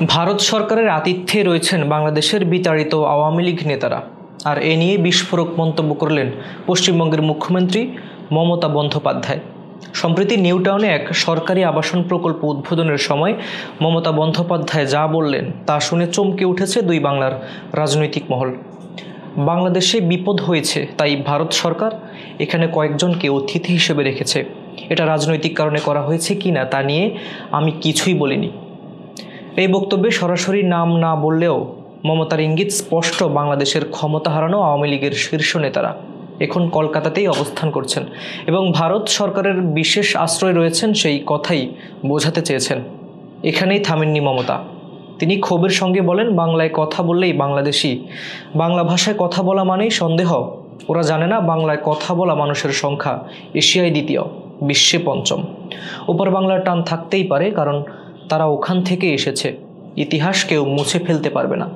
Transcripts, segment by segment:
ভারত সরকারের আতিথ্যে রয়েছেন বাংলাদেশের বিতাড়িত আওয়ামী লীগ নেতারা। আর এ নিয়ে বিস্ফোরক মন্তব্য করলেন পশ্চিমবঙ্গের মুখ্যমন্ত্রী মমতা বন্দ্যোপাধ্যায়। সম্প্রতি নিউটাউনে এক সরকারি আবাসন প্রকল্প উদ্বোধনের সময় মমতা বন্দ্যোপাধ্যায় যা বললেন তা শুনে চমকে উঠেছে দুই বাংলার রাজনৈতিক মহল। বাংলাদেশে বিপদ হয়েছে, তাই ভারত সরকার এখানে কয়েকজনকে অতিথি হিসেবে রেখেছে। এটা রাজনৈতিক কারণে করা হয়েছে কিনা তা নিয়ে আমি কিছুই বলিনি। এই বক্তব্যে সরাসরি নাম না বললেও মমতার ইঙ্গিত স্পষ্ট। বাংলাদেশের ক্ষমতা হারানো আওয়ামী লীগের শীর্ষ নেতারা এখন কলকাতাতেই অবস্থান করছেন এবং ভারত সরকারের বিশেষ আশ্রয় রয়েছেন, সেই কথাই বোঝাতে চেয়েছেন। এখানেই থামেননি মমতা। তিনি ক্ষোভের সঙ্গে বলেন, বাংলায় কথা বললেই বাংলাদেশি, বাংলা ভাষায় কথা বলা মানেই সন্দেহ। ওরা জানে না বাংলায় কথা বলা মানুষের সংখ্যা এশিয়ায় দ্বিতীয়, বিশ্বে পঞ্চম। ওপার বাংলার টান থাকতেই পারে, কারণ তারা ওখান থেকে এসেছে। ইতিহাস কেউ মুছে ফেলতে পারবে না।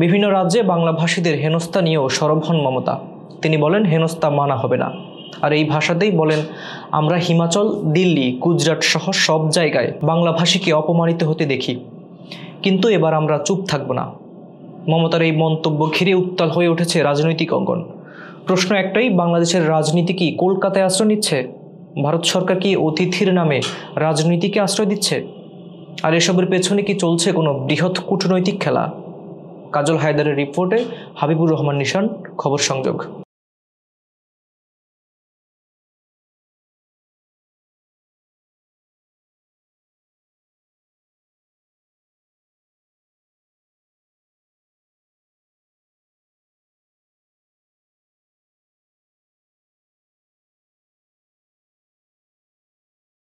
বিভিন্ন রাজ্যে বাংলাভাষীদের হেনস্থা নিয়েও সরব হন মমতা। তিনি বলেন, হেনস্থা মানা হবে না। আর এই ভাষাতেই বলেন, আমরা হিমাচল, দিল্লি, গুজরাট সহ সব জায়গায় বাংলাভাষীকে অপমানিত হতে দেখি, কিন্তু এবার আমরা চুপ থাকব না। মমতার এই মন্তব্য ঘিরে উত্তাল হয়ে উঠেছে রাজনৈতিক অঙ্গন। প্রশ্ন একটাই, বাংলাদেশের রাজনীতি কি কলকাতায় আশ্রয় নিচ্ছে? ভারত সরকার কি অতিথির নামে রাজনীতিকে আশ্রয় দিচ্ছে? আর এসবের পেছনে কি চলছে কোনো বৃহৎ কূটনৈতিক খেলা? কাজল হায়দারের রিপোর্টে হাবিবুর রহমান নিশান, খবর সংযোগ।